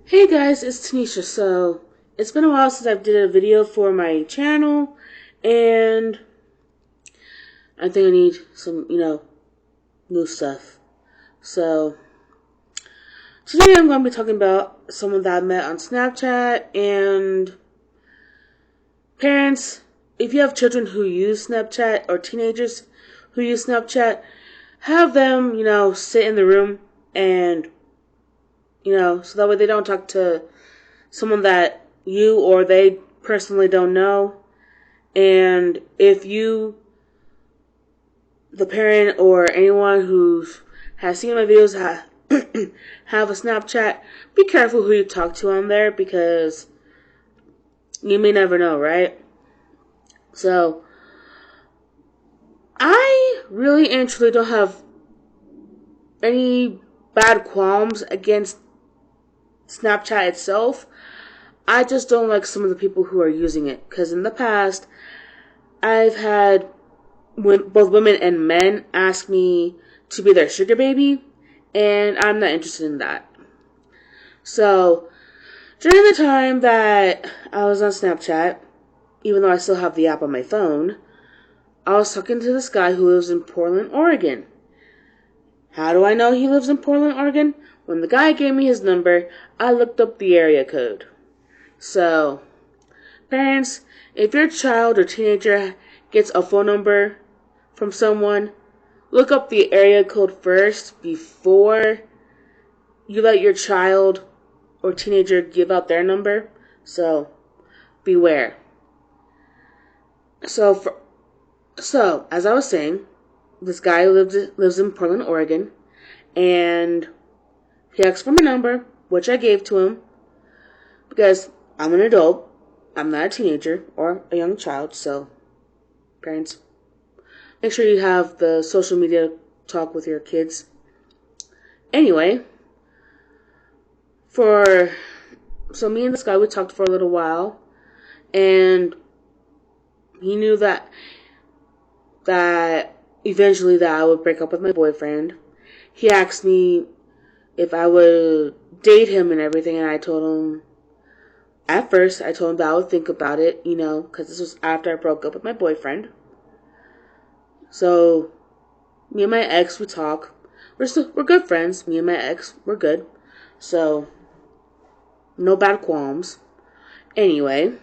Hey guys, it's Tanisha. So, it's been a while since I did a video for my channel, and I think I need some, new stuff. So, today I'm going to be talking about someone that I met on Snapchat, and parents, if you have children who use Snapchat, or teenagers who use Snapchat, have them, sit in the room and, so that way they don't talk to someone that you or they personally don't know. And if you, the parent or anyone who has seen my videos, have a Snapchat, be careful who you talk to on there because you may never know, right? So, I really and truly don't have any bad qualms against Snapchat itself. I just don't like some of the people who are using it. Because in the past, I've had both women and men ask me to be their sugar baby, and I'm not interested in that. So, during the time that I was on Snapchat, even though I still have the app on my phone, I was talking to this guy who lives in Portland, Oregon. How do I know he lives in Portland, Oregon? When the guy gave me his number, I looked up the area code. So, parents, if your child or teenager gets a phone number from someone, look up the area code first before you let your child or teenager give out their number. So, beware. So, as I was saying, this guy lives in Portland, Oregon, and he asked for my number, which I gave to him because I'm an adult. I'm not a teenager or a young child, so parents, make sure you have the social media talk with your kids. Anyway, so me and this guy, we talked for a little while, and he knew that eventually that I would break up with my boyfriend. He asked me if I would date him and everything, and at first I told him that I would think about it, because this was after I broke up with my boyfriend. So, me and my ex, we talk. We're good friends. Me and my ex, we're good. So, no bad qualms. Anyway,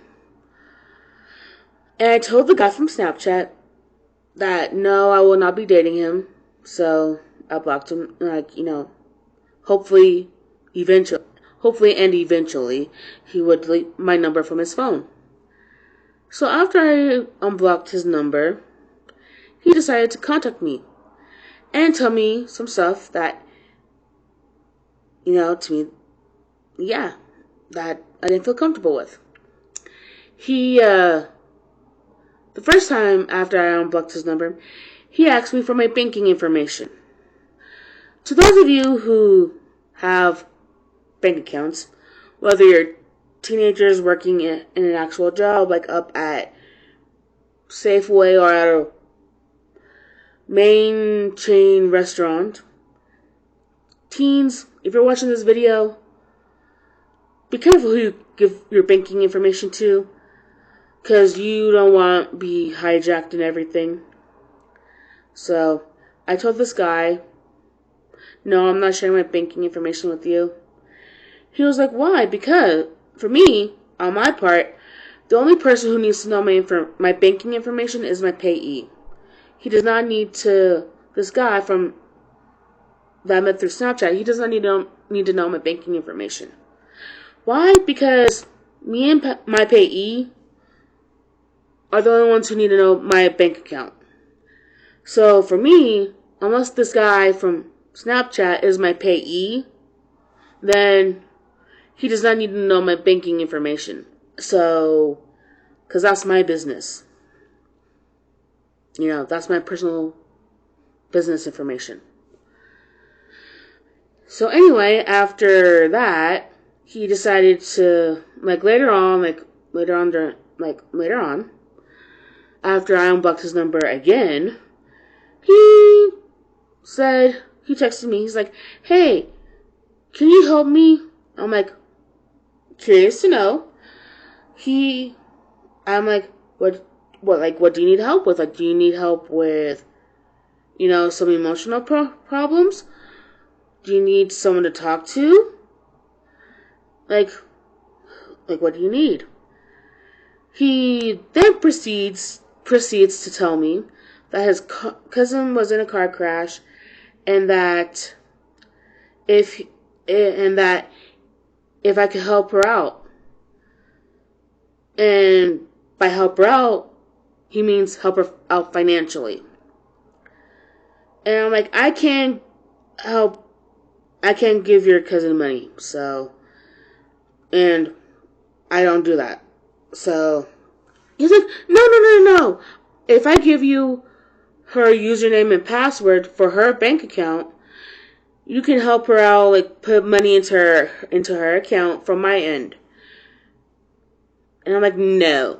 and I told the guy from Snapchat that no, I will not be dating him. So, I blocked him, hopefully and eventually, he would delete my number from his phone. So after I unblocked his number, he decided to contact me and tell me some stuff that, to me, that I didn't feel comfortable with. The first time after I unblocked his number, he asked me for my banking information. To those of you who have bank accounts, whether you're teenagers working in an actual job, like up at Safeway or at a main chain restaurant, teens, if you're watching this video, be careful who you give your banking information to, because you don't want to be hijacked and everything. So, I told this guy, no, I'm not sharing my banking information with you. He was like, why? Because, for me, on my part, the only person who needs to know my banking information is my payee. He does not need to, this guy that I met through Snapchat, he does not need to know my banking information. Why? Because me and my payee are the only ones who need to know my bank account. So, for me, unless this guy from Snapchat is my payee, then he does not need to know my banking information. So, because that's my business. That's my personal business information. So anyway, after that, he decided to, later on, after I unblocked his number again, he texted me, he's like, hey, can you help me? I'm like, curious to know. I'm like, what do you need help with? Like, do you need help with, some emotional problems? Do you need someone to talk to? Like, what do you need? He then proceeds to tell me that his cousin was in a car crash, and that if I could help her out, and by help her out, he means help her out financially. And I'm like, I can't give your cousin money, and I don't do that. So he's like, no. If I give you her username and password for her bank account, you can help her out, like put money into her account from my end. And I'm like, no.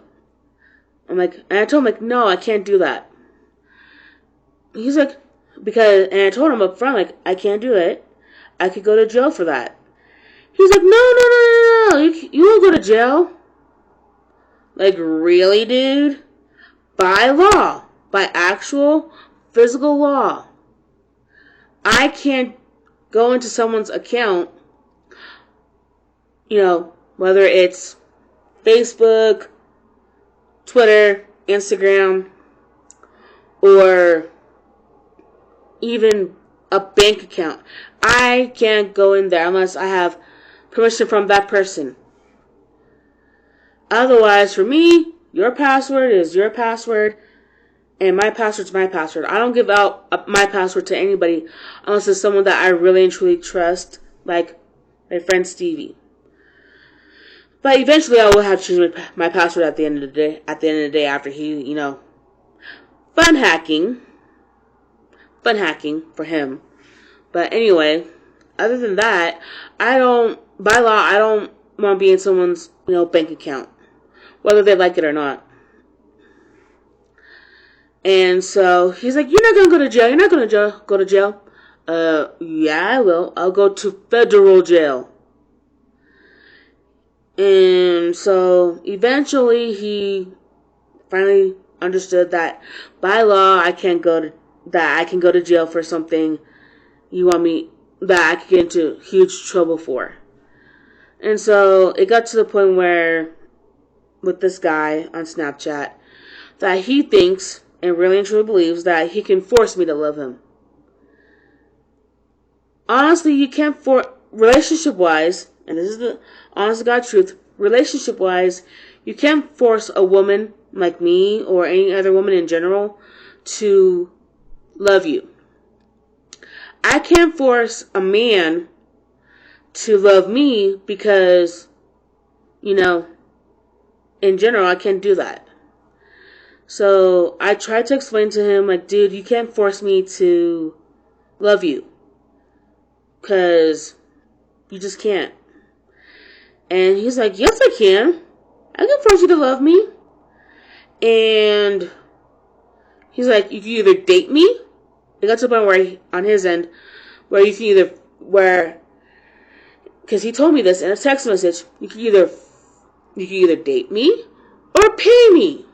And I told him, like, no, I can't do that. He's like, and I told him up front, like, I can't do it. I could go to jail for that. He's like, no. You won't go to jail. Like, really, dude? By law. By actual physical law. I can't go into someone's account, whether it's Facebook, Twitter, Instagram, or even a bank account. I can't go in there unless I have permission from that person. Otherwise, for me, your password is your password, and my password's my password. I don't give out my password to anybody unless it's someone that I really and truly trust, like my friend Stevie. But eventually, I will have to change my password at the end of the day. At the end of the day, after he, fun hacking for him. But anyway, other than that, by law, I don't want to be in someone's, bank account, whether they like it or not. And so he's like, you're not going to go to jail. You're not going to go to jail. Yeah, I will. I'll go to federal jail. And so eventually he finally understood that by law I can go to jail for something that I could get into huge trouble for. And so it got to the point where, with this guy on Snapchat, that he thinks and really and truly believes that he can force me to love him. Honestly, you can't relationship-wise, and this is the honest to God truth, relationship-wise, you can't force a woman like me or any other woman in general to love you. I can't force a man to love me because, in general, I can't do that. So I tried to explain to him, like, dude, you can't force me to love you. Because you just can't. And he's like, yes, I can. I can force you to love me. And he's like, you can either date me. It got to the point where, on his end, where you can because he told me this in a text message, you can either date me or pay me.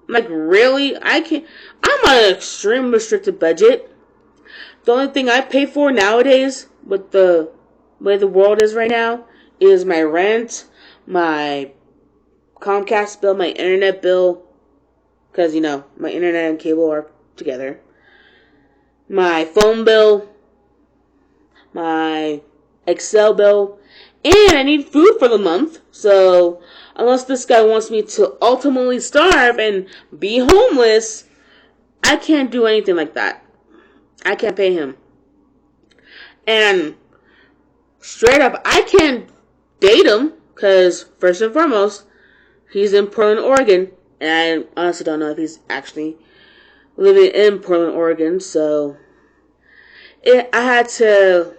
I'm like, really? I'm on an extreme restricted budget. The only thing I pay for nowadays, with the way the world is right now, is my rent, my Comcast bill, my internet bill, because, my internet and cable are together, my phone bill, my Excel bill, and I need food for the month. So unless this guy wants me to ultimately starve and be homeless, I can't do anything like that. I can't pay him. And straight up, I can't date him because, first and foremost, he's in Portland, Oregon. And I honestly don't know if he's actually living in Portland, Oregon. So I had to,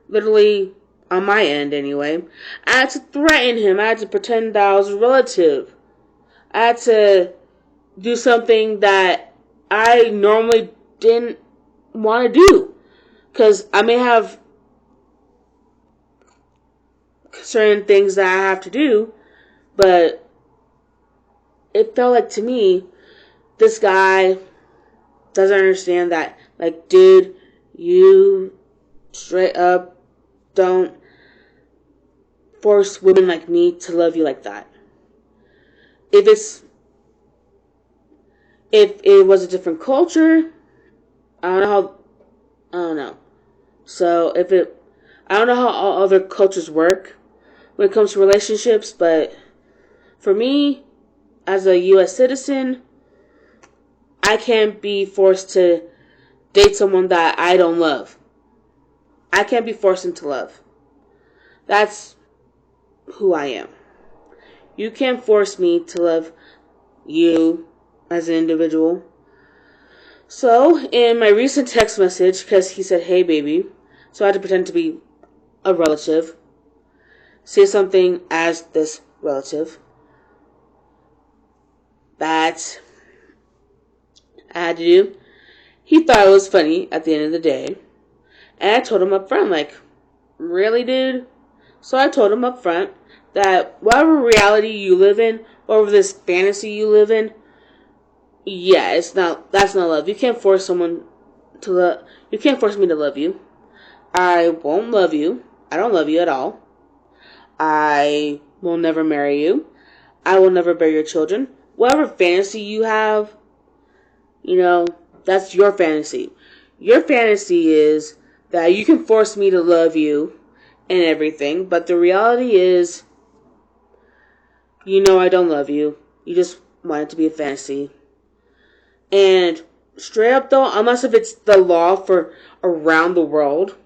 literally, on my end anyway, I had to threaten him. I had to pretend that I was a relative. I had to do something that I normally didn't want to do. Because certain things that I have to do, but it felt like to me, this guy doesn't understand that, like, dude, you straight up don't force women like me to love you like that. If it was a different culture, I don't know. So I don't know how all other cultures work when it comes to relationships, but for me, as a U.S. citizen, I can't be forced to date someone that I don't love. I can't be forced into love. That's who I am. You can't force me to love you as an individual. So, in my recent text message, because he said, "Hey, baby," so I had to pretend to be a relative, say something as this relative that I had to do. He thought it was funny at the end of the day. And I told him up front, like, really, dude? So I told him up front that whatever reality you live in, whatever this fantasy you live in, yeah, that's not love. You can't force someone to love. You can't force me to love you. I won't love you. I don't love you at all. I will never marry you. I will never bear your children. Whatever fantasy you have, that's your fantasy. Your fantasy is that you can force me to love you and everything, but the reality is, I don't love you. You just want it to be a fantasy. And straight up though, unless if it's the law for around the world,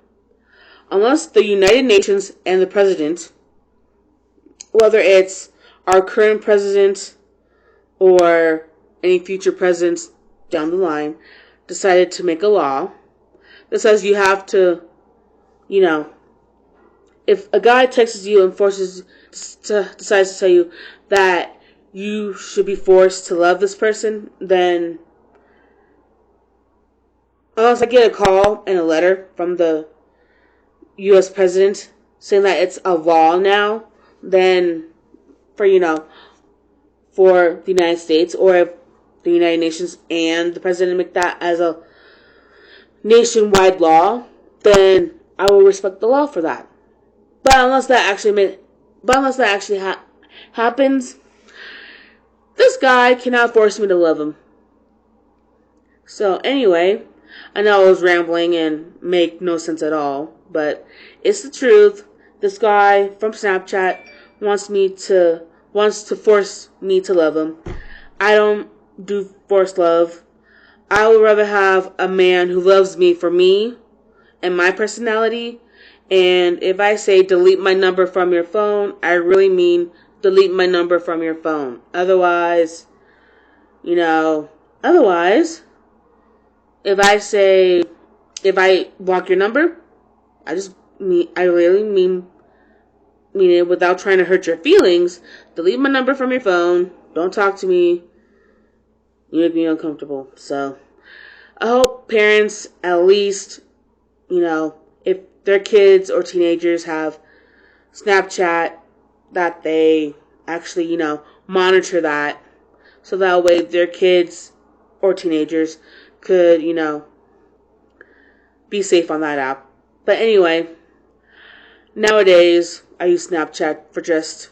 unless the United Nations and the president, whether it's our current president or any future presidents down the line, decided to make a law that says you have to, if a guy texts you and decides to tell you that you should be forced to love this person, then unless I get a call and a letter from the U.S. president saying that it's a law now, then for the United States, or if the United Nations and the president make that as a nationwide law, then I will respect the law for that. But unless that actually happens, this guy cannot force me to love him. So anyway, I know I was rambling and make no sense at all, but it's the truth. This guy from Snapchat wants to force me to love him. I don't do forced love. I would rather have a man who loves me for me and my personality. And if I say delete my number from your phone, I really mean delete my number from your phone. Otherwise, if I block your number, I really mean it without trying to hurt your feelings. Delete my number from your phone. Don't talk to me. You make me uncomfortable. So, I hope parents, at least, if their kids or teenagers have Snapchat, that they actually, monitor that. So that way their kids or teenagers could, be safe on that app. But anyway, nowadays, I use Snapchat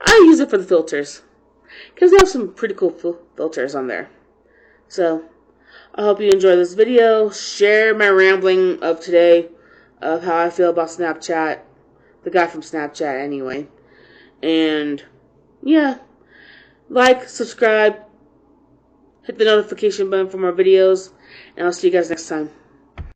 I use it for the filters. Because they have some pretty cool filters on there. So, I hope you enjoy this video. Share my rambling of today of how I feel about Snapchat. The guy from Snapchat, anyway. And, yeah. Like, subscribe, hit the notification button for more videos. And I'll see you guys next time.